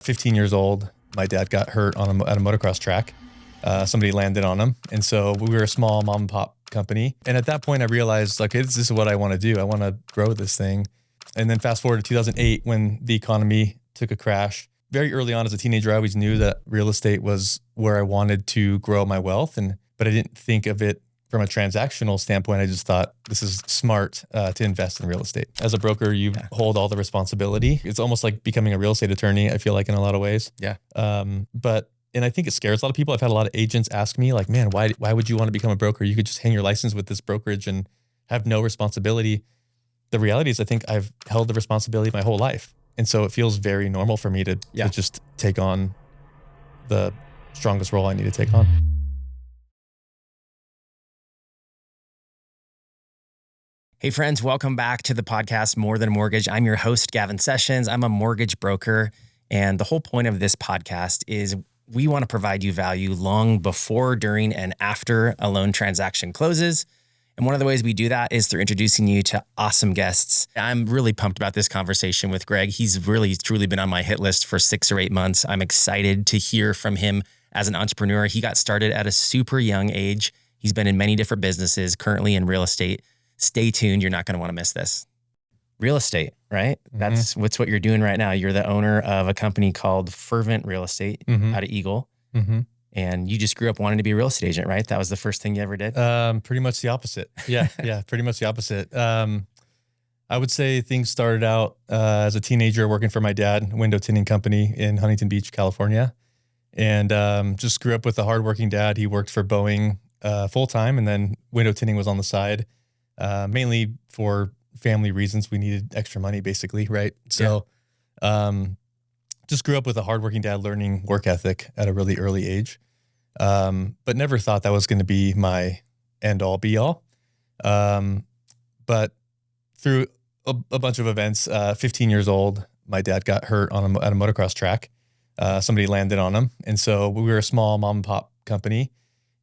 15 years old, my dad got hurt on at a motocross track. Somebody landed on him. And so we were a small mom and pop company. And at that point I realized, like, this is what I want to do. I want to grow this thing. And then fast forward to 2008, when the economy took a crash. Very early on as a teenager, I always knew that real estate was where I wanted to grow my wealth. But I didn't think of it from a transactional standpoint. I just thought this is smart to invest in real estate. As a broker, you hold all the responsibility. It's almost like becoming a real estate attorney, I feel like, in a lot of ways. Yeah. And I think it scares a lot of people. I've had a lot of agents ask me, like, man, why would you want to become a broker? You could just hang your license with this brokerage and have no responsibility. The reality is, I think I've held the responsibility my whole life. And so it feels very normal for me to just take on the strongest role I need to take on. Hey friends, welcome back to the podcast, More Than a Mortgage. I'm your host, Gavin Sessions. I'm a mortgage broker. And the whole point of this podcast is we want to provide you value long before, during, and after a loan transaction closes. And one of the ways we do that is through introducing you to awesome guests. I'm really pumped about this conversation with Greg. He's really, truly been on my hit list for 6 or 8 months. I'm excited to hear from him as an entrepreneur. He got started at a super young age. He's been in many different businesses, currently in real estate. Stay tuned. You're not going to want to miss this. Real estate, right? Mm-hmm. That's what you're doing right now. You're the owner of a company called Fervent Real Estate out of Eagle. Mm-hmm. And you just grew up wanting to be a real estate agent, right? That was the first thing you ever did? Pretty much the opposite. Yeah, pretty much the opposite. I would say things started out as a teenager working for my dad, window tinting company in Huntington Beach, California. And just grew up with a hardworking dad. He worked for Boeing full-time, and then window tinting was on the side, mainly for family reasons. We needed extra money, basically, right? So just grew up with a hardworking dad, learning work ethic at a really early age, but never thought that was going to be my end-all, be-all. But through a bunch of events, 15 years old, my dad got hurt at a motocross track. Somebody landed on him. And so we were a small mom and pop company,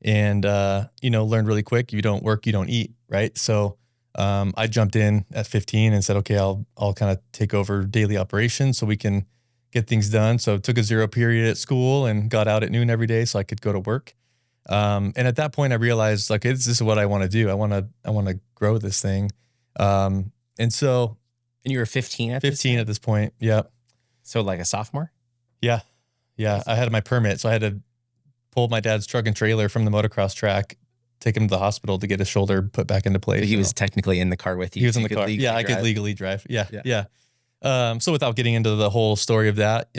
and, learned really quick. You don't work, you don't eat, right? So I jumped in at 15 and said, okay, I'll kind of take over daily operations so we can get things done. So took a 0 period at school and got out at noon every day so I could go to work. And at that point I realized, like, this is what I want to do. I want to grow this thing. And you were 15 at 15 at this point. Yeah. So like a sophomore? Yeah. I had my permit. So I had to pull my dad's truck and trailer from the motocross track, take him to the hospital to get his shoulder put back into place. So he was technically in the car with you. He was in the car. Yeah, I could legally drive. Yeah. So without getting into the whole story of that,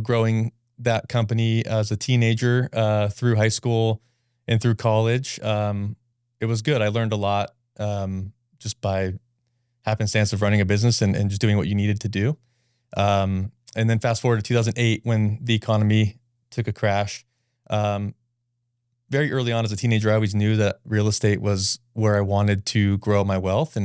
growing that company as a teenager, through high school and through college, it was good. I learned a lot, just by happenstance of running a business and just doing what you needed to do. And then fast forward to 2008, when the economy took a crash. Very early on as a teenager, I always knew that real estate was where I wanted to grow my wealth.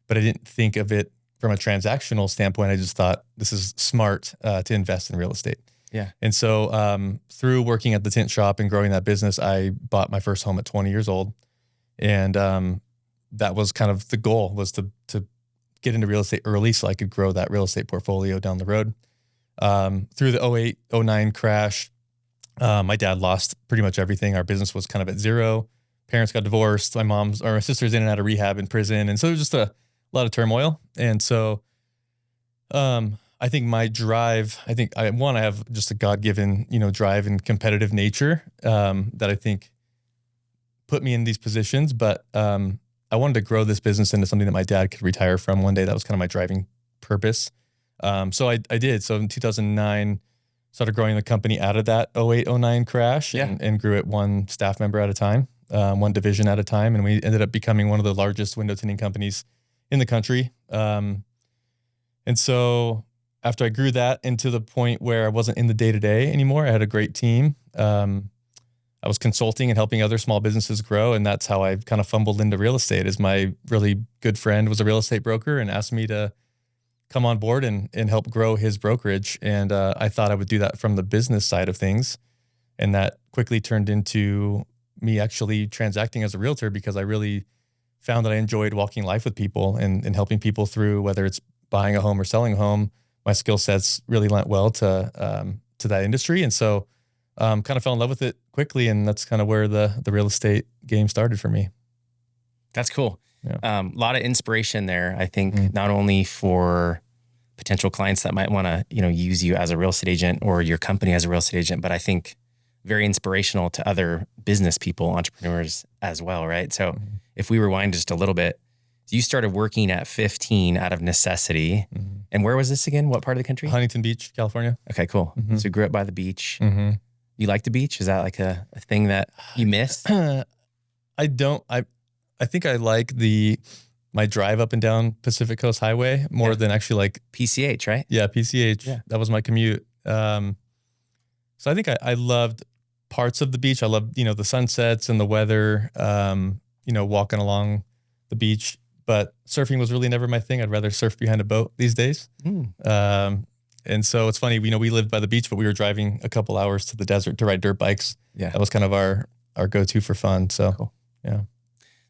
But I didn't think of it from a transactional standpoint. I just thought this is smart to invest in real estate. Yeah. And so through working at the tint shop and growing that business, I bought my first home at 20 years old. And that was kind of the goal, was to get into real estate early so I could grow that real estate portfolio down the road. Through the 2008, 2009 crash, my dad lost pretty much everything. Our business was kind of at zero. Parents got divorced. My sister's in and out of rehab and prison. And so it was just a lot of turmoil. And so I think my drive, I have just a God-given, drive and competitive nature that I think put me in these positions. But I wanted to grow this business into something that my dad could retire from one day. That was kind of my driving purpose. So I did. So in 2009, started growing the company out of that 2008, 2009 crash and grew it one staff member at a time, one division at a time. And we ended up becoming one of the largest window tinting companies in the country. And so after I grew that into the point where I wasn't in the day-to-day anymore, I had a great team. I was consulting and helping other small businesses grow. And that's how I kind of fumbled into real estate. Is my really good friend was a real estate broker and asked me to come on board and help grow his brokerage. And I thought I would do that from the business side of things. And that quickly turned into me actually transacting as a realtor, because I really found that I enjoyed walking life with people and helping people through, whether it's buying a home or selling a home, my skill sets really lent well to that industry. And so kind of fell in love with it quickly. And that's kind of where the real estate game started for me. That's cool. Yeah. A lot of inspiration there, I think, not only for potential clients that might want to, use you as a real estate agent or your company as a real estate agent, but I think very inspirational to other business people, entrepreneurs as well, right? So if we rewind just a little bit, you started working at 15 out of necessity. And where was this again? What part of the country? Huntington Beach, California. Okay, cool. So you grew up by the beach. You like the beach? Is that like a thing that you miss? I don't. I think I like my drive up and down Pacific Coast Highway more than actually like PCH, right? Yeah, PCH. Yeah. That was my commute. So I think I loved parts of the beach. I loved, the sunsets and the weather, walking along the beach. But surfing was really never my thing. I'd rather surf behind a boat these days. And so it's funny, we lived by the beach, but we were driving a couple hours to the desert to ride dirt bikes. Yeah. That was kind of our go-to for fun. So, cool. Yeah.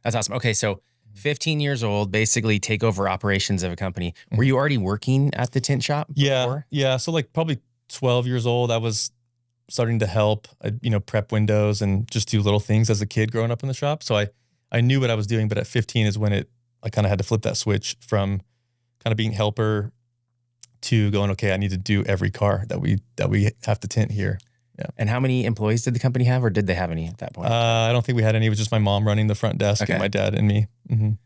That's awesome. Okay. So 15 years old, basically take over operations of a company. Were you already working at the tint shop before? Yeah. So like probably 12 years old, I was starting to help, prep windows and just do little things as a kid growing up in the shop. So I knew what I was doing, but at 15 is when I kind of had to flip that switch from kind of being helper to going, okay, I need to do every car that we have to tint here. Yeah. And how many employees did the company have, or did they have any at that point? I don't think we had any. It was just my mom running the front desk and my dad and me.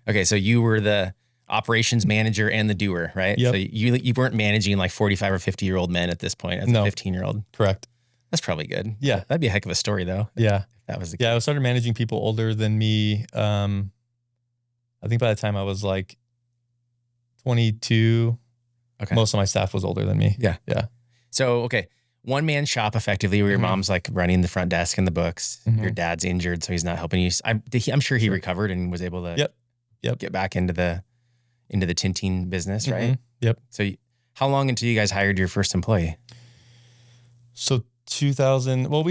Okay. So you were the operations manager and the doer, right? Yep. So you weren't managing like 45 or 50-year-old men at this point as a 15-year-old. Correct. That's probably good. Yeah. That'd be a heck of a story though. Yeah. That was the case. Yeah. I started managing people older than me. I think by the time I was like 22, most of my staff was older than me. Yeah. Yeah. So, okay. One man shop effectively where your mom's like running the front desk and the books. Your dad's injured, so he's not helping you. I'm sure he recovered and was able to get back into the tinting business, right? Yep. So how long until you guys hired your first employee? So 2000, well,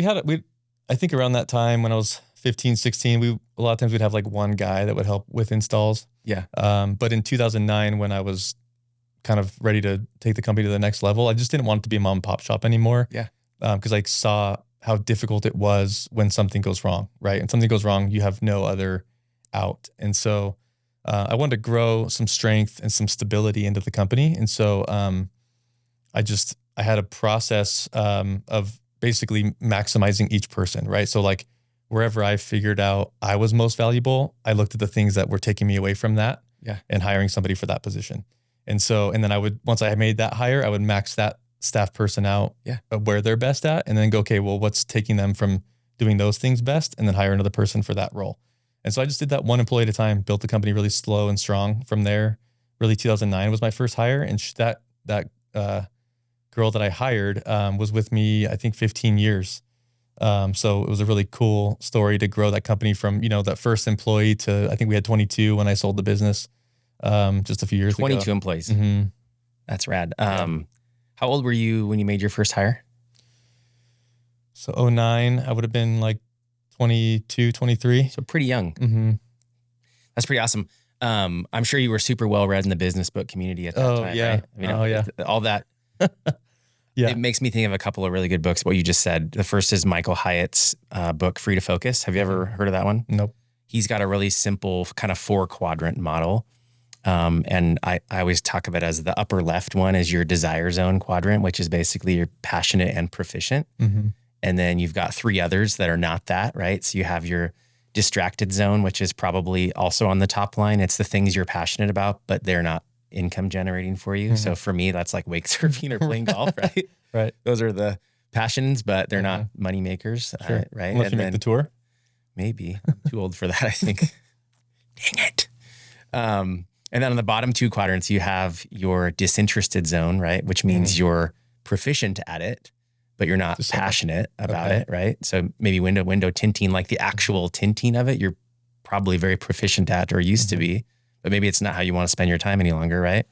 I think around that time when I was 15, 16, a lot of times we'd have like one guy that would help with installs. Yeah. But in 2009, when I was kind of ready to take the company to the next level, I just didn't want it to be a mom and pop shop anymore. Yeah. Because I saw how difficult it was when something goes wrong, right? And something goes wrong, you have no other out. And so I wanted to grow some strength and some stability into the company. And so I had a process of basically maximizing each person, right? So like wherever I figured out I was most valuable, I looked at the things that were taking me away from that and hiring somebody for that position. And then once I had made that hire, I would max that staff person out of where they're best at, and then go, okay, well, what's taking them from doing those things best, and then hire another person for that role. And so I just did that one employee at a time, built the company really slow and strong from there. Really 2009 was my first hire. And that girl that I hired was with me, I think 15 years. So it was a really cool story to grow that company from, that first employee to, I think we had 22 when I sold the business. Just a few years 22 ago. employees. That's rad. How old were you when you made your first hire? So 2009, I would have been like 22, 23. So pretty young. That's pretty awesome. I'm sure you were super well read in the business book community at that time. Yeah. Right? All that. It makes me think of a couple of really good books. What you just said. The first is Michael Hyatt's book, Free to Focus. Have you ever heard of that one? Nope. He's got a really simple kind of 4-quadrant model. And I always talk of it as the upper left one is your desire zone quadrant, which is basically you're passionate and proficient. And then you've got 3 others that are not that, right? So you have your distracted zone, which is probably also on the top line. It's the things you're passionate about, but they're not income generating for you. So for me, that's like wake surfing or playing golf, right? Right. Those are the passions, but they're not money makers, right? Unless you make the tour. Maybe. I'm too old for that, I think. Dang it. And then on the bottom 2 quadrants, you have your disinterested zone, right? Which means you're proficient at it, but you're not passionate about it, right? So maybe window tinting, like the actual tinting of it, you're probably very proficient at or used to be, but maybe it's not how you want to spend your time any longer, right?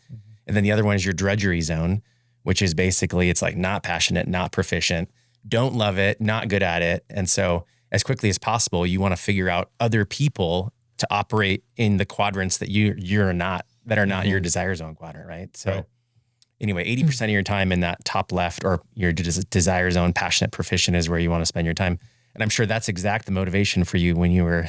And then the other one is your drudgery zone, which is basically, it's like not passionate, not proficient, don't love it, not good at it. And so as quickly as possible, you want to figure out other people to operate in the quadrants that you're not, that are not your desire zone quadrant, right? So anyway, 80% of your time in that top left or your desire zone, passionate, proficient is where you want to spend your time. And I'm sure that's exact the motivation for you when you were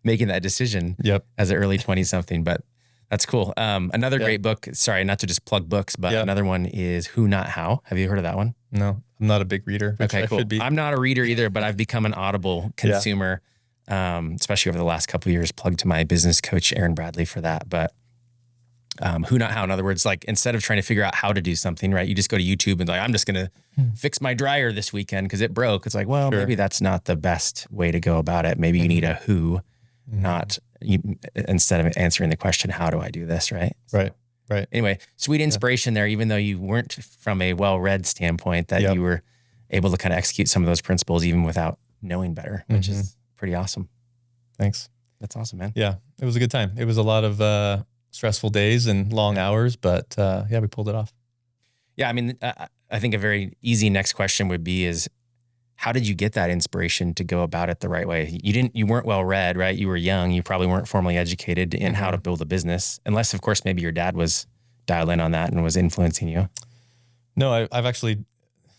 making that decision as an early 20 something, but that's cool. Another great book, sorry, not to just plug books, but another one is Who Not How. Have you heard of that one? No, I'm not a big reader. Okay, cool. I should be. I'm not a reader either, but I've become an Audible consumer, especially over the last couple of years, plugged to my business coach, Aaron Bradley, for that. But who not how, in other words, like instead of trying to figure out how to do something, right, you just go to YouTube and like, I'm just going to fix my dryer this weekend because it broke. It's like, well, maybe that's not the best way to go about it. Maybe you need a who, not you, instead of answering the question, how do I do this? Right. Right. Anyway, sweet inspiration there, even though you weren't from a well-read standpoint, that you were able to kind of execute some of those principles even without knowing better, which is pretty awesome. Thanks. That's awesome, man. Yeah. It was a good time. It was a lot of stressful days and long hours, but we pulled it off. Yeah. I mean, I think a very easy next question would be is, how did you get that inspiration to go about it the right way? You weren't well read, right? You were young. You probably weren't formally educated in how to build a business, unless of course, maybe your dad was dialed in on that and was influencing you. No, I've actually,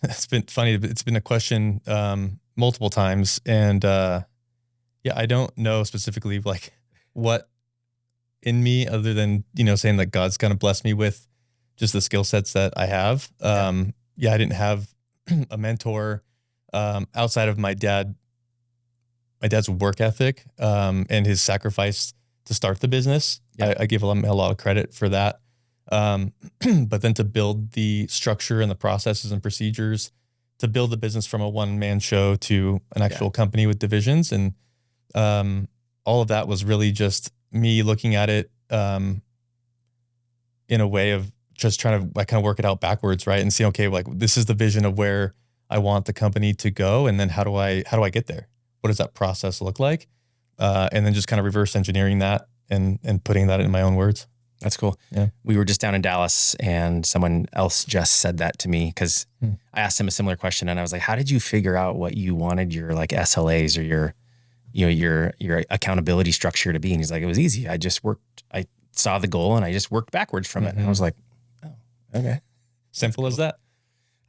it's been funny. It's been a question multiple times. And I don't know specifically like what in me other than, saying that God's kind of blessed me with just the skill sets that I have. I didn't have a mentor outside of my dad's work ethic and his sacrifice to start the business. I give him a lot of credit for that. But then to build the structure and the processes and procedures to build the business from a one-man show to an actual company with divisions. And all of that was really just me looking at it in a way of just trying to kind of work it out backwards, right? And see, okay, like this is the vision of where I want the company to go. And then how do I get there? What does that process look like? And then just kind of reverse engineering that and putting that in my own words. That's cool. Yeah. We were just down in Dallas and someone else just said that to me because I asked him a similar question and I was like, how did you figure out what you wanted your like SLAs or your accountability structure to be? And he's like, it was easy. I saw the goal and I just worked backwards from it. And I was like, oh, okay. Simple as that.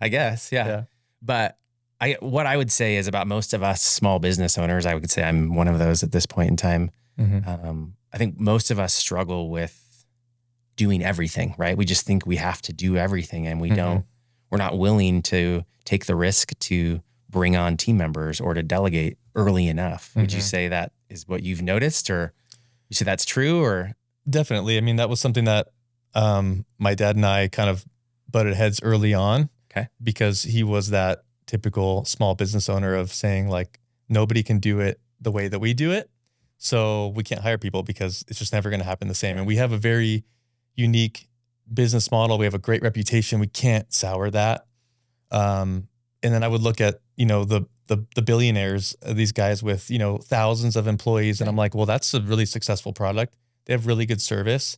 I guess. Yeah. But what I would say is about most of us small business owners, I would say I'm one of those at this point in time. I think most of us struggle with doing everything, right? We just think we have to do everything and we're not willing to take the risk to bring on team members or to delegate early enough. Would you say that is what you've noticed, or you say that's true? Or definitely. I mean, that was something that my dad and I kind of butted heads early on. Okay. Because he was that typical small business owner of saying like, nobody can do it the way that we do it. So we can't hire people because it's just never going to happen the same. And we have a very unique business model. We have a great reputation. We can't sour that. And then I would look at, the billionaires, these guys with, thousands of employees. And I'm like, well, that's a really successful product. They have really good service,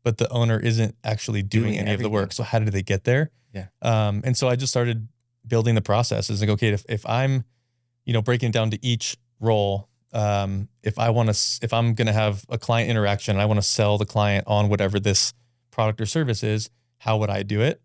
but the owner isn't actually doing any of the work. So how did they get there? Yeah. And so I just started building the processes. Like, okay, if I'm, breaking it down to each role, if I'm going to have a client interaction and I want to sell the client on whatever this product or service is, how would I do it?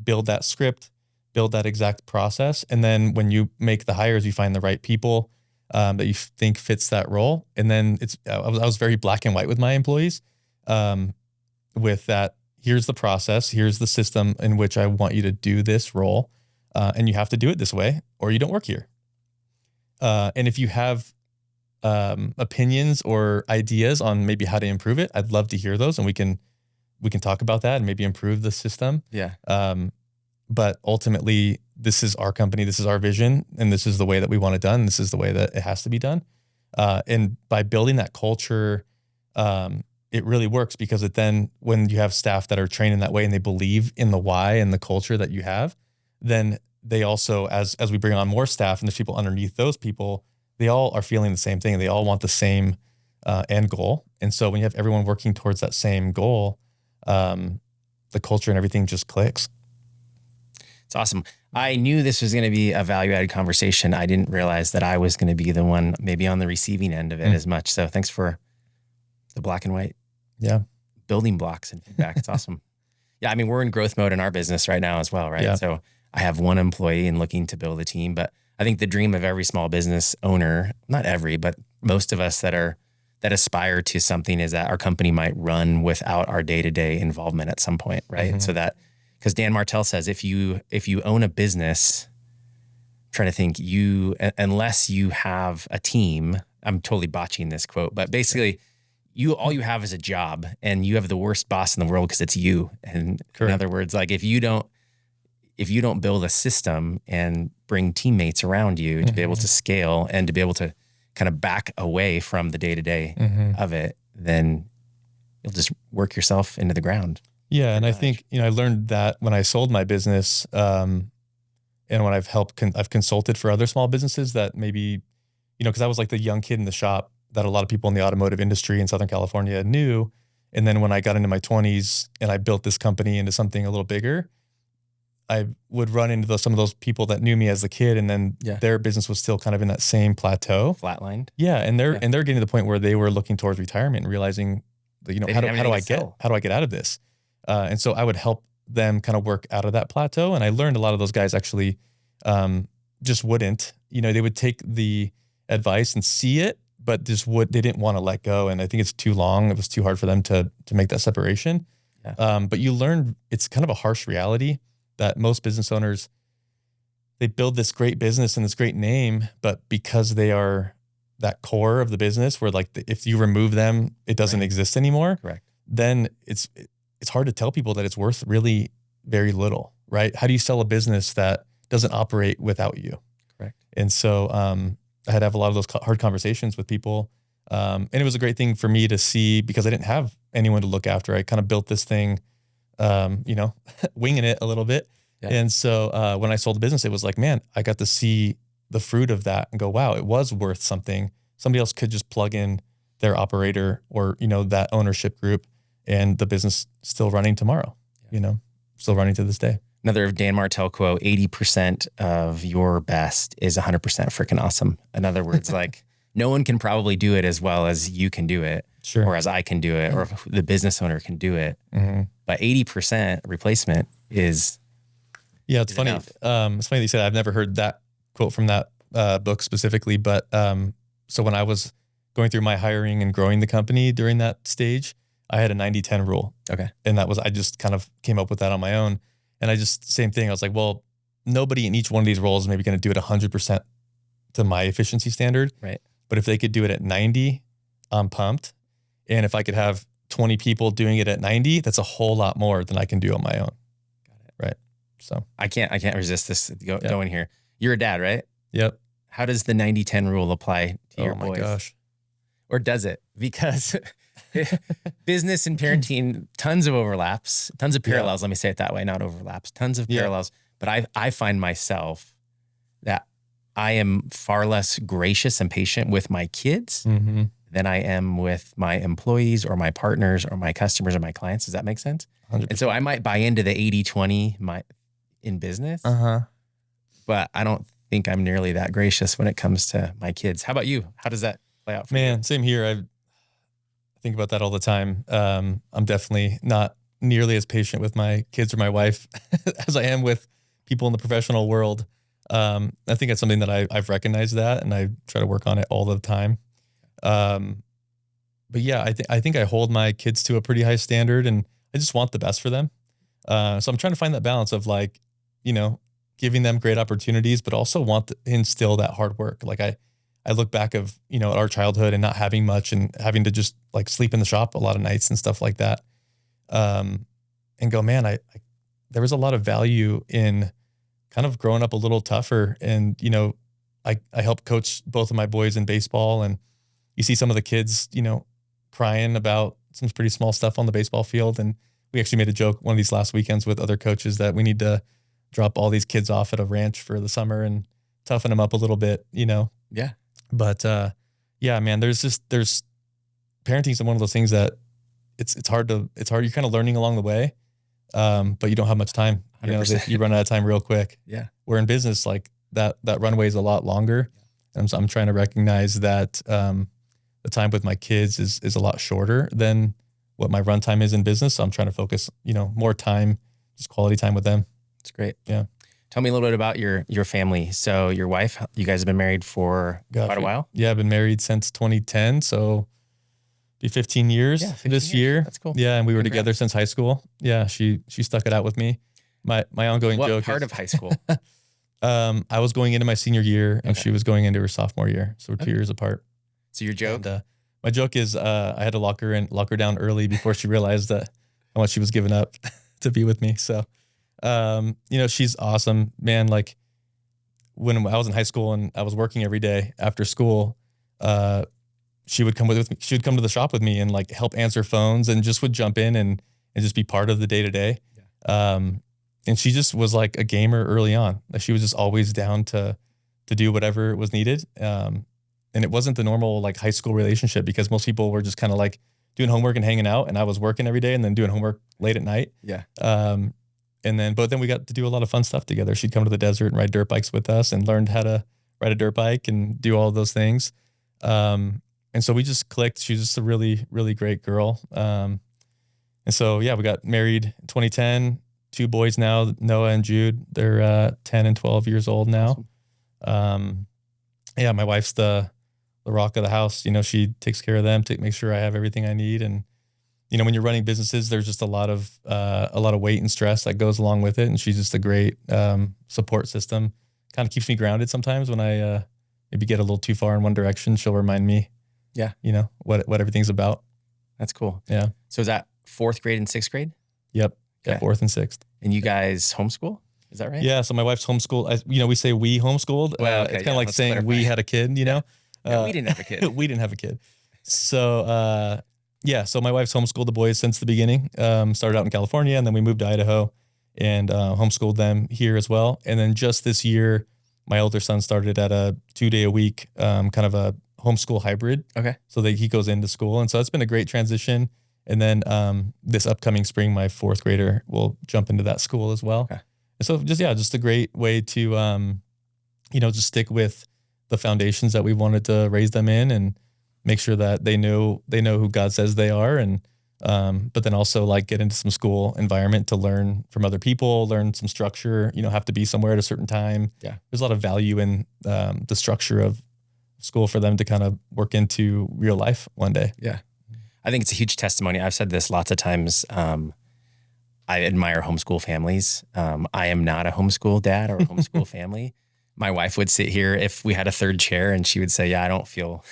Build that script, build that exact process. And then when you make the hires, you find the right people that you think fits that role. And then I was very black and white with my employees with that. Here's the process. Here's the system in which I want you to do this role. And you have to do it this way or you don't work here. And if you have opinions or ideas on maybe how to improve it, I'd love to hear those and we can talk about that and maybe improve the system. Yeah. But ultimately this is our company, this is our vision, and this is the way that we want it done. This is the way that it has to be done. And by building that culture, it really works because then when you have staff that are trained in that way and they believe in the why and the culture that you have, then they also, as we bring on more staff and there's people underneath those people, they all are feeling the same thing. They all want the same end goal. And so when you have everyone working towards that same goal, the culture and everything just clicks. It's awesome. I knew this was going to be a value-added conversation. I didn't realize that I was going to be the one maybe on the receiving end of it as much. So thanks for the black and white building blocks and feedback. It's awesome. Yeah. I mean, we're in growth mode in our business right now as well, right? Yeah. So I have one employee and looking to build a team, but I think the dream of every small business owner, not every, but most of us that aspire to something, is that our company might run without our day-to-day involvement at some point, right? Mm-hmm. So that, because Dan Martell says, if you own a business, I'm trying to think, unless you have a team, I'm totally botching this quote, but basically all you have is a job, and you have the worst boss in the world because it's you. And Correct. in other words, like if you don't build a system and bring teammates around you to be able to scale and to be able to kind of back away from the day-to-day of it, then you'll just work yourself into the ground. Yeah. And I think, I learned that when I sold my business, and when I've consulted for other small businesses that maybe, because I was like the young kid in the shop that a lot of people in the automotive industry in Southern California knew. And then when I got into my 20s and I built this company into something a little bigger, I would run into some of those people that knew me as a kid, and then their business was still kind of in that same plateau. Flatlined. Yeah. And they're getting to the point where they were looking towards retirement and realizing that, how do I get out of this? And so I would help them kind of work out of that plateau. And I learned a lot of those guys actually just wouldn't, they would take the advice and see it, but they didn't want to let go. And I think it's too long. It was too hard for them to make that separation. Yeah. But you learn it's kind of a harsh reality that most business owners, they build this great business and this great name, but because they are that core of the business where if you remove them, it doesn't exist anymore. Correct. Then it's hard to tell people that it's worth really very little, right? How do you sell a business that doesn't operate without you? Correct. And so I had to have a lot of those hard conversations with people. And it was a great thing for me to see because I didn't have anyone to look after. I kind of built this thing, winging it a little bit. Yeah. And so when I sold the business, it was like, man, I got to see the fruit of that and go, wow, it was worth something. Somebody else could just plug in their operator or, that ownership group, and the business still running tomorrow, still running to this day. Another Dan Martell quote, 80% of your best is 100% freaking awesome. In other words, like no one can probably do it as well as you can do it. Sure. Or as I can do it, or if the business owner can do it. Mm-hmm. But 80% replacement is it's funny. It's funny that you said I've never heard that quote from that book specifically, but so when I was going through my hiring and growing the company during that stage, I had a 90-10 rule. Okay. And I just kind of came up with that on my own. And same thing. I was like, well, nobody in each one of these roles is maybe going to do it 100% to my efficiency standard. Right. But if they could do it at 90, I'm pumped. And if I could have 20 people doing it at 90, that's a whole lot more than I can do on my own. Got it. Right. So I can't resist this going here. You're a dad, right? Yep. How does the 90-10 rule apply to your boys? Oh my gosh. Or does it? Because business and parenting, tons of overlaps, tons of parallels. Let me say it that way, not overlaps, tons of parallels. But I find myself that I am far less gracious and patient with my kids than I am with my employees or my partners or my customers or my clients. Does that make sense? 100%. And so I might buy into the 80-20 in business, but I don't think I'm nearly that gracious when it comes to my kids. How about you? How does that play out for you? Same here. I think about that all the time. I'm definitely not nearly as patient with my kids or my wife as I am with people in the professional world. I think it's something that I've recognized that, and I try to work on it all the time. But yeah, I think I hold my kids to a pretty high standard, and I just want the best for them. So I'm trying to find that balance of giving them great opportunities, but also want to instill that hard work. Like I look back of, at our childhood and not having much and having to just sleep in the shop a lot of nights and stuff like that. And go, man, there was a lot of value in kind of growing up a little tougher. And, I helped coach both of my boys in baseball, and you see some of the kids, crying about some pretty small stuff on the baseball field. And we actually made a joke one of these last weekends with other coaches that we need to drop all these kids off at a ranch for the summer and toughen them up a little bit, Yeah. But, man, there's parenting's one of those things that it's hard. You're kind of learning along the way. But you don't have much time, you run out of time real quick. Yeah. Where in business, that runway is a lot longer. And so I'm trying to recognize that, the time with my kids is a lot shorter than what my runtime is in business. So I'm trying to focus, more time, just quality time with them. That's great. Yeah. Tell me a little bit about your family. So your wife, you guys have been married for quite a while? Yeah, I've been married since 2010. So be 15 years 15 this year. That's cool. Yeah. And we were together since high school. Yeah. She stuck it out with me. My ongoing joke. What part of high school? I was going into my senior year and she was going into her sophomore year. So we're 2 years apart. So your joke? And, my joke is I had to lock her down early before she realized that how much she was giving up to be with me. So, she's awesome, man. Like when I was in high school and I was working every day after school, she would come with me. She would come to the shop with me and like help answer phones and just would jump in and just be part of the day to day. And she just was like a gamer early on. Like she was just always down to do whatever was needed. And it wasn't the normal like high school relationship because most people were just kind of like doing homework and hanging out, and I was working every day and then doing homework late at night. Yeah. But then we got to do a lot of fun stuff together. She'd come to the desert and ride dirt bikes with us and learned how to ride a dirt bike and do all of those things. And so we just clicked. She's just a really, really great girl. And so, yeah, we got married in 2010, 2 boys now, Noah and Jude. They're 10 and 12 years old now. Awesome. My wife's the rock of the house. She takes care of them, makes sure I have everything I need. And, when you're running businesses, there's just a lot of weight and stress that goes along with it. And she's just a great support system. Kind of keeps me grounded sometimes when I maybe get a little too far in one direction. She'll remind me, what everything's about. That's cool. Yeah. So is that 4th grade and 6th grade? Yep. Yeah, 4th and 6th. And you guys homeschool? Is that right? Yeah. So my wife's homeschooled. We say we homeschooled. Well, it's kind of like saying clarify. We had a kid, Yeah, we didn't have a kid. We didn't have a kid. So, so my wife's homeschooled the boys since the beginning. Started out in California and then we moved to Idaho and homeschooled them here as well. And then just this year, my older son started at a 2-day a week, kind of a homeschool hybrid. Okay. So that he goes into school. And so it's been a great transition. And then this upcoming spring, my 4th grader will jump into that school as well. Okay. And so just a great way to, just stick with the foundations that we wanted to raise them in and make sure that they know who God says they are. And, but then also like get into some school environment to learn from other people, learn some structure, have to be somewhere at a certain time. Yeah. There's a lot of value in the structure of school for them to kind of work into real life one day. Yeah. I think it's a huge testimony. I've said this lots of times. I admire homeschool families. I am not a homeschool dad or a homeschool family. My wife would sit here if we had a 3rd chair and she would say, I don't feel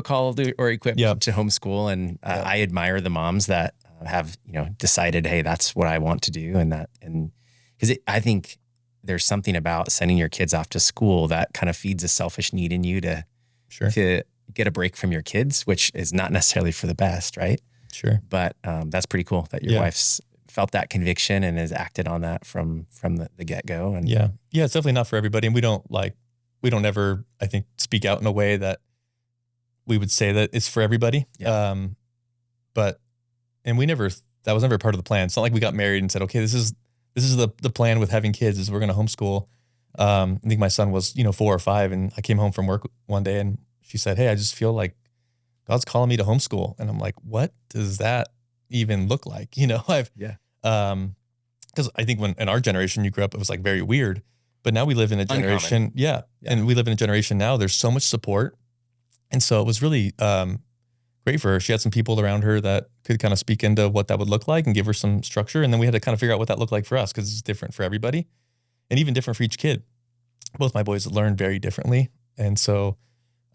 called or equipped to homeschool. And I admire the moms that have, decided, hey, that's what I want to do. And because I think there's something about sending your kids off to school that kind of feeds a selfish need in you to get a break from your kids, which is not necessarily for the best, right? Sure. But that's pretty cool that your wife's felt that conviction and has acted on that from the get-go. And yeah, it's definitely not for everybody. And we don't ever, I think, speak out in a way that we would say that it's for everybody. Yeah. But that was never part of the plan. It's not like we got married and said, okay, this is the plan with having kids is we're going to homeschool. I think my son was, 4 or 5 and I came home from work one day and she said, hey, I just feel like God's calling me to homeschool. And I'm like, what does that even look like? Because I think when in our generation you grew up, it was like very weird, but now we live in a generation. Yeah. And we live in a generation now, there's so much support. And so it was really great for her. She had some people around her that could kind of speak into what that would look like and give her some structure. And then we had to kind of figure out what that looked like for us because it's different for everybody and even different for each kid. Both my boys learned very differently. And so,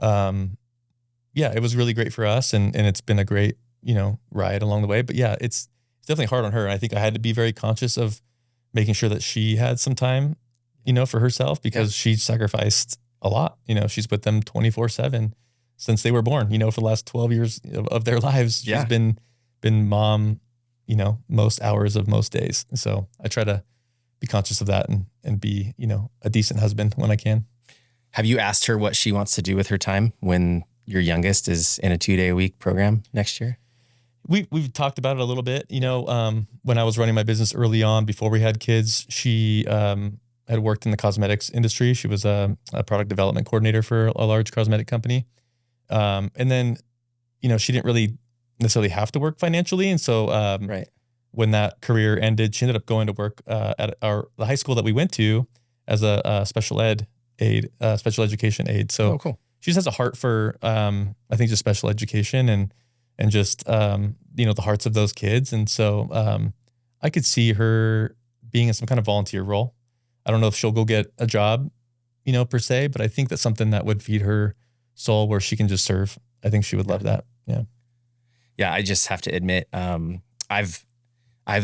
it was really great for us and it's been a great, ride along the way. But yeah, it's definitely hard on her. And I think I had to be very conscious of making sure that she had some time, for herself because she sacrificed a lot. She's with them 24/7 since they were born, for the last 12 years of their lives. She's been mom, most hours of most days. And so I try to be conscious of that and be, a decent husband when I can. Have you asked her what she wants to do with her time when your youngest is in a 2-day a week program next year? We've talked about it a little bit. When I was running my business early on, before we had kids, she had worked in the cosmetics industry. She was a product development coordinator for a large cosmetic company. And then, she didn't really necessarily have to work financially. And so, Right. when that career ended, she ended up going to work at the high school that we went to as a special ed aide, special education aide. So cool. she just has a heart for, I think, just special education and just, the hearts of those kids. And so I could see her being in some kind of volunteer role. I don't know if she'll go get a job, per se, but I think that's something that would feed her soul where she can just serve. I think she would love that. Yeah. Yeah. I just have to admit, I've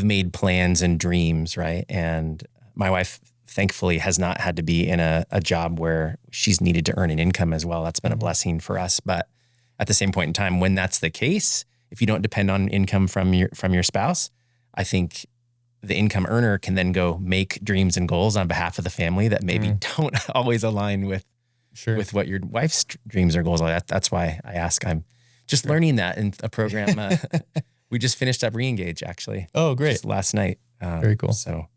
made plans and dreams, right? And my wife, thankfully, has not had to be in a job where she's needed to earn an income as well. That's been a blessing for us. But at the same point in time, when that's the case, if you don't depend on income from your spouse, I think the income earner can then go make dreams and goals on behalf of the family that maybe don't always align with what your wife's dreams or goals are. That's why I ask. I'm just learning that in a program. We just finished up Reengage, actually. Oh, great. Just last night. Very cool. So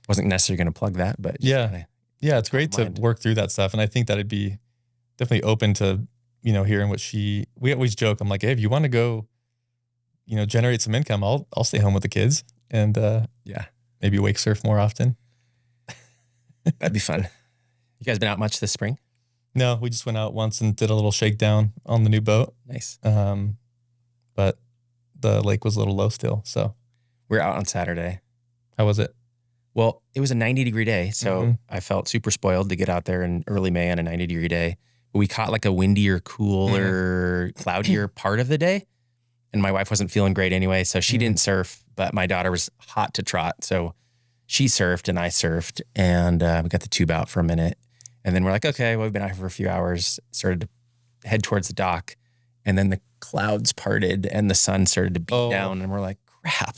wasn't necessarily going to plug that, but yeah, it's great to work through that stuff. And I think that it'd be definitely open to, hearing what we always joke. I'm like, hey, if you want to go, generate some income, I'll stay home with the kids and maybe wake surf more often. That'd be fun. You guys been out much this spring? No, we just went out once and did a little shakedown on the new boat. Nice. But the lake was a little low still. So we're out on Saturday. How was it? Well, it was a 90-degree day. So I felt super spoiled to get out there in early May on a 90-degree day. But we caught like a windier, cooler, cloudier part of the day. And my wife wasn't feeling great anyway. So she didn't surf, but my daughter was hot to trot. So she surfed and I surfed and we got the tube out for a minute. And then we're like, okay, well, we've been out here for a few hours, started to head towards the dock. And then the clouds parted and the sun started to beat down. And we're like, crap.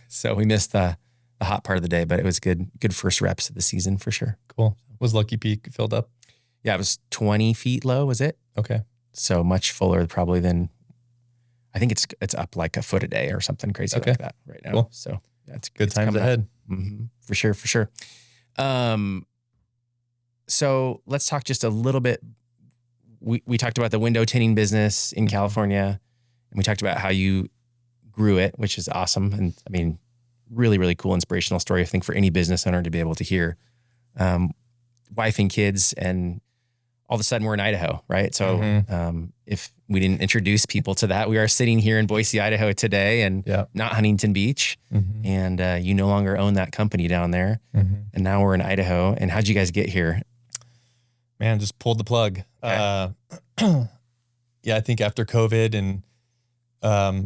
So we missed the hot part of the day, but it was good first reps of the season for sure. Cool. Was Lucky Peak filled up? Yeah, it was 20 feet low, was it? Okay. So much fuller probably than, I think it's up like a foot a day or something crazy like that right now. Cool. So yeah, it's good times ahead. Mm-hmm. For sure. So let's talk just a little bit. We talked about the window tinting business in California, and we talked about how you grew it, which is awesome. And I mean, really, really cool, inspirational story, I think, for any business owner to be able to hear. Wife and kids, and all of a sudden we're in Idaho, right? So if we didn't introduce people to that, we are sitting here in Boise, Idaho today and not Huntington Beach. And you no longer own that company down there. And now we're in Idaho. And how'd you guys get here? Man, just pulled the plug. Okay. I think after COVID and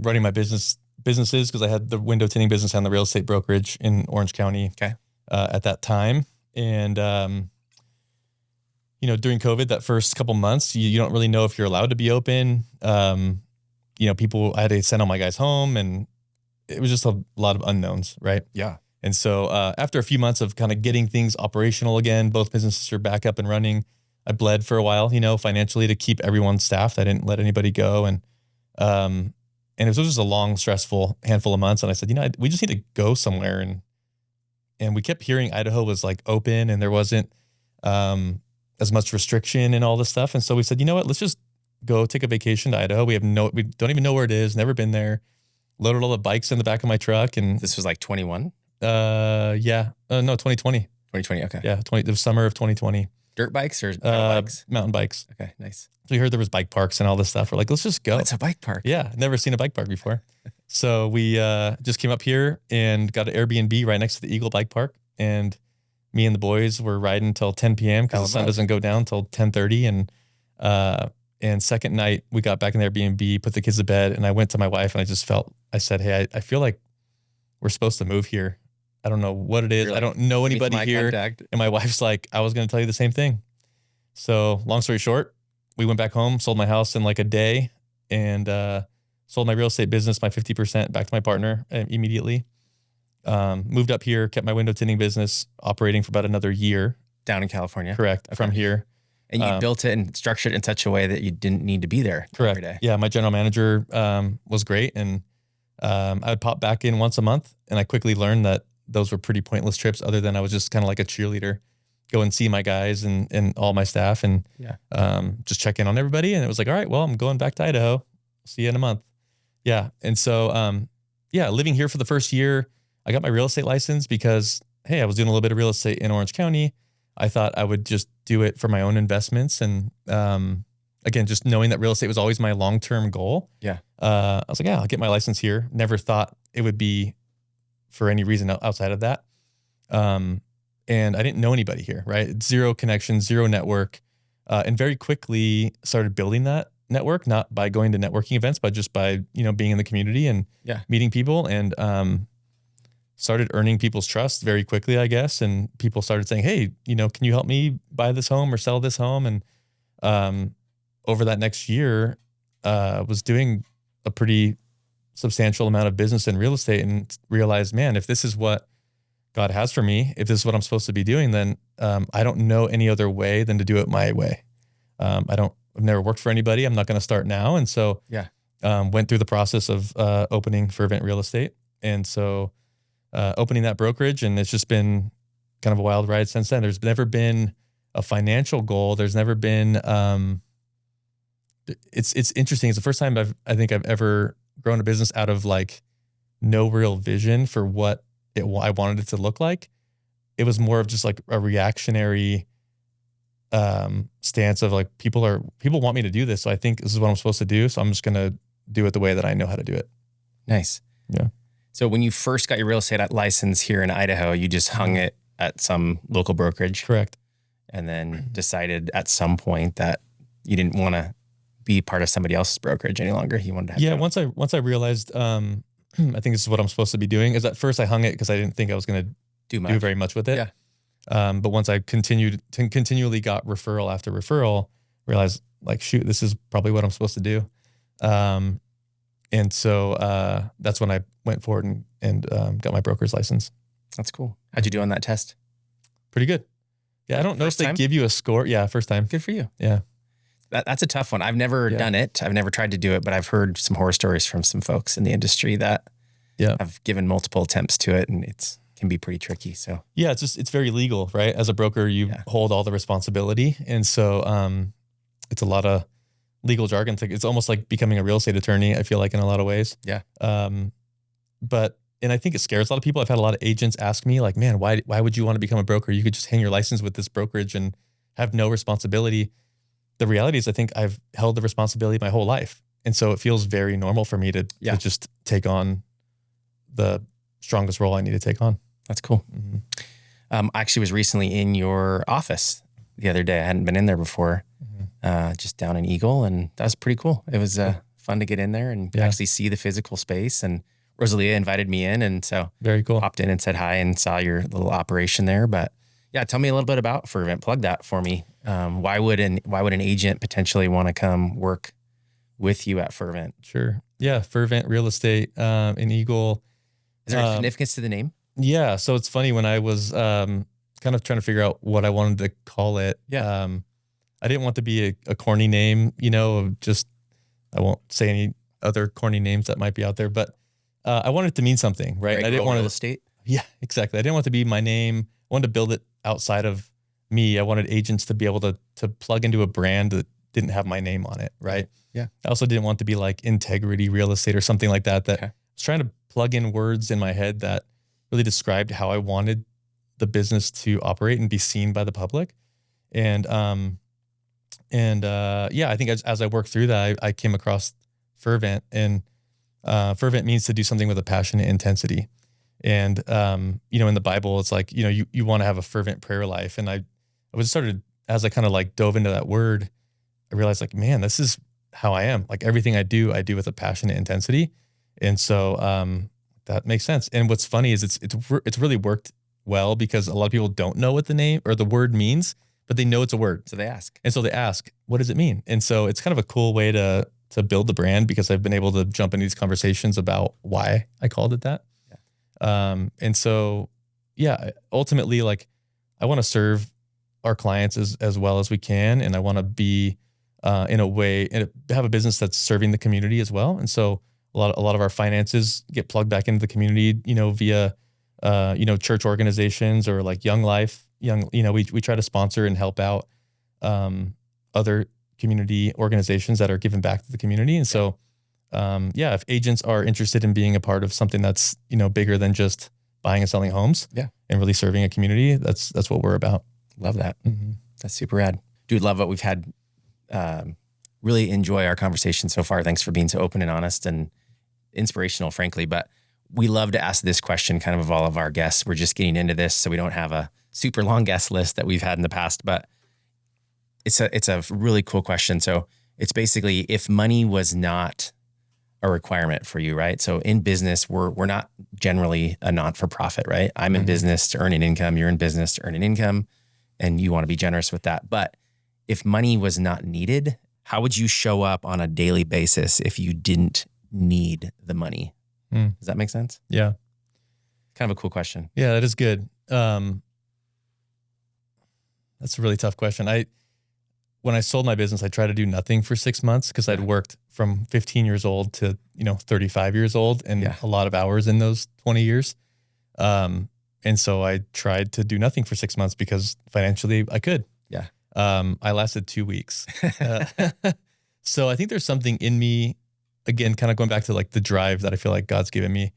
running my businesses, because I had the window tinting business and the real estate brokerage in Orange County at that time. And, during COVID, that first couple months, you don't really know if you're allowed to be open. I had to send all my guys home, and it was just a lot of unknowns, right? Yeah. And so after a few months of kind of getting things operational again, both businesses are back up and running. I bled for a while, financially to keep everyone staffed. I didn't let anybody go. And it was just a long, stressful handful of months. And I said, we just need to go somewhere. And we kept hearing Idaho was like open and there wasn't as much restriction and all this stuff. And so we said, you know what, let's just go take a vacation to Idaho. We don't even know where it is. Never been there. Loaded all the bikes in the back of my truck. And this was like 21. No, 2020. 2020. Okay. Yeah. The summer of 2020. Dirt bikes or bikes? Mountain bikes. Okay. Nice. So we heard there was bike parks and all this stuff. We're like, let's just go. It's a bike park. Yeah. Never seen a bike park before. So we just came up here and got an Airbnb right next to the Eagle Bike Park. And me and the boys were riding until 10 p.m. because the sun doesn't go down until 10:30. And second night we got back in the Airbnb, put the kids to bed, and I went to my wife and I said, hey, I feel like we're supposed to move here. I don't know what it is. I don't know anybody here. Contact. And my wife's like, I was going to tell you the same thing. So long story short, we went back home, sold my house in like a day, and sold my real estate business, my 50% back to my partner immediately. Moved up here, kept my window tinting business operating for about another year. Down in California? Correct. Okay. From here. And you built it and structured it in such a way that you didn't need to be there correct. Every day. Yeah, my general manager was great. And I would pop back in once a month. And I quickly learned that those were pretty pointless trips, other than I was just kind of like a cheerleader, go and see my guys and all my staff and just check in on everybody. And it was like, all right, well, I'm going back to Idaho. See you in a month. Yeah. And so, living here for the first year, I got my real estate license because, hey, I was doing a little bit of real estate in Orange County. I thought I would just do it for my own investments. And, again, just knowing that real estate was always my long-term goal. Yeah. I was like, yeah, I'll get my license here. Never thought it would be for any reason outside of that. And I didn't know anybody here, right? Zero connection, zero network. And very quickly started building that network, not by going to networking events, but just by, being in the community and meeting people, and started earning people's trust very quickly, I guess. And people started saying, hey, can you help me buy this home or sell this home? And over that next year, was doing a pretty substantial amount of business in real estate, and realized, man, if this is what God has for me, if this is what I'm supposed to be doing, then I don't know any other way than to do it my way. I've never worked for anybody. I'm not going to start now. And so went through the process of opening Fervent Real Estate. And so opening that brokerage, and it's just been kind of a wild ride since then. There's never been a financial goal. There's never been, it's interesting. It's the first time I think I've ever grown a business out of like no real vision for what I wanted it to look like. It was more of just like a reactionary stance of like, people want me to do this, so I think this is what I'm supposed to do, so I'm just going to do it the way that I know how to do it. Nice. Yeah. So when you first got your real estate license here in Idaho, you just hung it at some local brokerage. Correct. And then decided at some point that you didn't want to be part of somebody else's brokerage any longer. You wanted to have once I realized I think this is what I'm supposed to be doing. Is at first I hung it because I didn't think I was going to do very much with it. Yeah. But once I continually got referral after referral, realized like, shoot, this is probably what I'm supposed to do. And so that's when I went forward and got my broker's license. That's cool. How'd you do on that test? Pretty good. Yeah. I don't know if they give you a score. Yeah. First time. Good for you. Yeah. That's a tough one. I've never done it. I've never tried to do it, but I've heard some horror stories from some folks in the industry that have given multiple attempts to it, and it can be pretty tricky. So yeah, it's very legal, right? As a broker, you hold all the responsibility. And so it's a lot of legal jargon. It's almost like becoming a real estate attorney, I feel like, in a lot of ways. Yeah. And I think it scares a lot of people. I've had a lot of agents ask me like, man, why would you want to become a broker? You could just hang your license with this brokerage and have no responsibility. The reality is I think I've held the responsibility my whole life. And so it feels very normal for me to just take on the strongest role I need to take on. That's cool. Mm-hmm. I actually was recently in your office the other day. I hadn't been in there before, just down in Eagle, and that was pretty cool. It was fun to get in there and actually see the physical space. And Rosalia invited me in, and so very cool. Popped in and said hi and saw your little operation there. But yeah, tell me a little bit about Fervent. Plug that for me. Why would an agent potentially want to come work with you at Fervent? Sure. Yeah. Fervent Real Estate in Eagle. Is there a significance to the name? Yeah. So it's funny, when I was kind of trying to figure out what I wanted to call it. Yeah. I didn't want to be a corny name, I won't say any other corny names that might be out there, but I wanted it to mean something, right? I didn't want real estate. Yeah, exactly. I didn't want it to be my name. I wanted to build it outside of me. I wanted agents to be able to plug into a brand that didn't have my name on it, right? Yeah. I also didn't want to be like Integrity Real Estate or something like that. I was trying to plug in words in my head that really described how I wanted the business to operate and be seen by the public. And I think as I worked through that, I came across Fervent, and fervent means to do something with a passionate intensity. And, in the Bible, it's like, you want to have a fervent prayer life. And as I kind of like dove into that word, I realized like, man, this is how I am. Like everything I do with a passionate intensity. And so, that makes sense. And what's funny is it's really worked well, because a lot of people don't know what the name or the word means, but they know it's a word. So they ask. And so they ask, what does it mean? And so it's kind of a cool way to build the brand, because I've been able to jump into these conversations about why I called it that. And so, ultimately, like, I want to serve our clients as well as we can. And I want to be, in a way, and have a business that's serving the community as well. And so a lot of our finances get plugged back into the community, via, church organizations or like Young Life. We try to sponsor and help out, other community organizations that are giving back to the community. And so, if agents are interested in being a part of something that's, bigger than just buying and selling homes and really serving a community, that's what we're about. Love that. Mm-hmm. That's super rad. Dude, love what we've had. Really enjoy our conversation so far. Thanks for being so open and honest and inspirational, frankly. But we love to ask this question kind of all of our guests. We're just getting into this, so we don't have a super long guest list that we've had in the past, but it's a really cool question. So it's basically, if money was not a requirement for you, right? So in business, we're not generally a not-for-profit, right? I'm in business to earn an income. You're in business to earn an income, and you want to be generous with that. But if money was not needed, how would you show up on a daily basis if you didn't need the money? Does that make sense? Yeah. Kind of a cool question. Yeah, that is good. That's a really tough question. When I sold my business, I tried to do nothing for 6 months because I'd worked from 15 years old to, 35 years old and a lot of hours in those 20 years. And so I tried to do nothing for 6 months because financially I could. Yeah. I lasted 2 weeks. So I think there's something in me, again, kind of going back to like the drive that I feel like God's given me.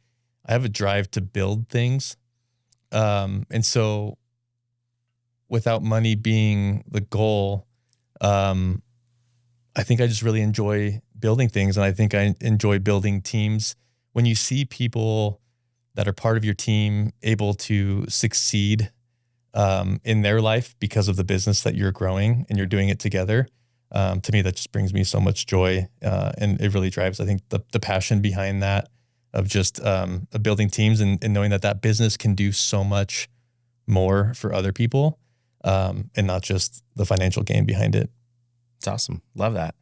I have a drive to build things. And so without money being the goal, I think I just really enjoy building things. And I think I enjoy building teams. When you see people that are part of your team able to succeed in their life because of the business that you're growing and you're doing it together, to me, that just brings me so much joy. And it really drives, I think, the passion behind that of just building teams and knowing that business can do so much more for other people and not just the financial gain behind it. It's awesome. Love that.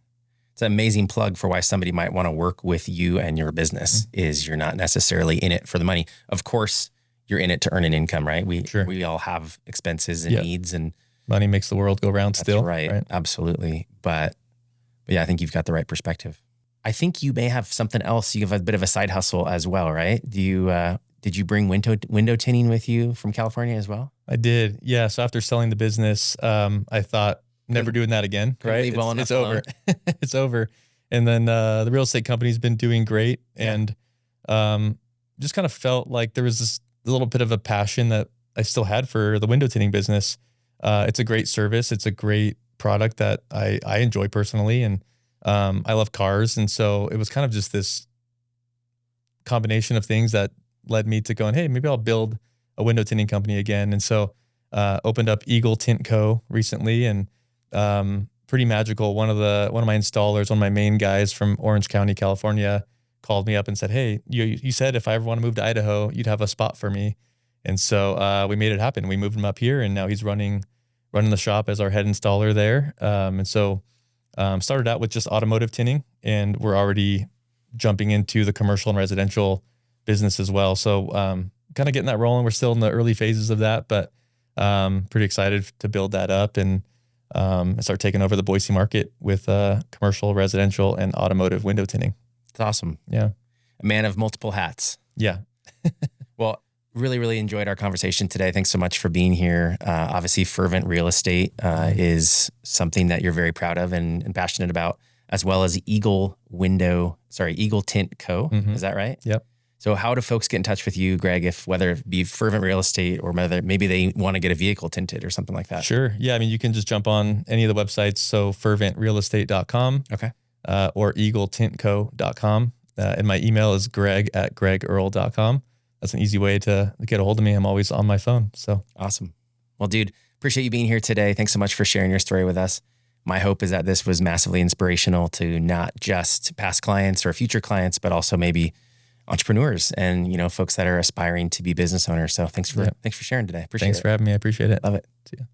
It's an amazing plug for why somebody might want to work with you and your business is you're not necessarily in it for the money. Of course, you're in it to earn an income, right? We all have expenses and needs, and money makes the world go round. Still, right? Absolutely. But yeah, I think you've got the right perspective. I think you may have something else. You have a bit of a side hustle as well, right? Did you bring window tinting with you from California as well? I did. Yeah. So after selling the business, I thought never doing that again. Right? It's over. It's over. And then the real estate company's been doing great, and just kind of felt like there was this little bit of a passion that I still had for the window tinting business. It's a great service. It's a great product that I enjoy personally. And I love cars. And so it was kind of just this combination of things that led me to going, hey, maybe I'll build a window tinting company again. And so opened up Eagle Tint Co. recently, and pretty magical. One of my installers, one of my main guys from Orange County, California, called me up and said, hey, you said if I ever want to move to Idaho, you'd have a spot for me. And so we made it happen. We moved him up here, and now he's running the shop as our head installer there. And so started out with just automotive tinting, and we're already jumping into the commercial and residential business as well. So kind of getting that rolling. We're still in the early phases of that, but pretty excited to build that up and start taking over the Boise market with commercial, residential, and automotive window tinting. It's awesome. Yeah. A man of multiple hats. Yeah. Well, really, really enjoyed our conversation today. Thanks so much for being here. Obviously, Fervent Real Estate is something that you're very proud of and passionate about, as well as Eagle Tint Co. Is that right? Yep. So how do folks get in touch with you, Greg, whether it be Fervent Real Estate or whether maybe they want to get a vehicle tinted or something like that? Sure. Yeah. I mean, you can just jump on any of the websites. So ferventrealestate.com. Okay. Or eagletintco.com. And my email is greg@gregearl.com. That's an easy way to get a hold of me. I'm always on my phone. So awesome. Well, dude, appreciate you being here today. Thanks so much for sharing your story with us. My hope is that this was massively inspirational to not just past clients or future clients, but also maybe entrepreneurs and, folks that are aspiring to be business owners. So thanks for sharing today. Appreciate it. Thanks for having me. I appreciate it. Love it. See ya.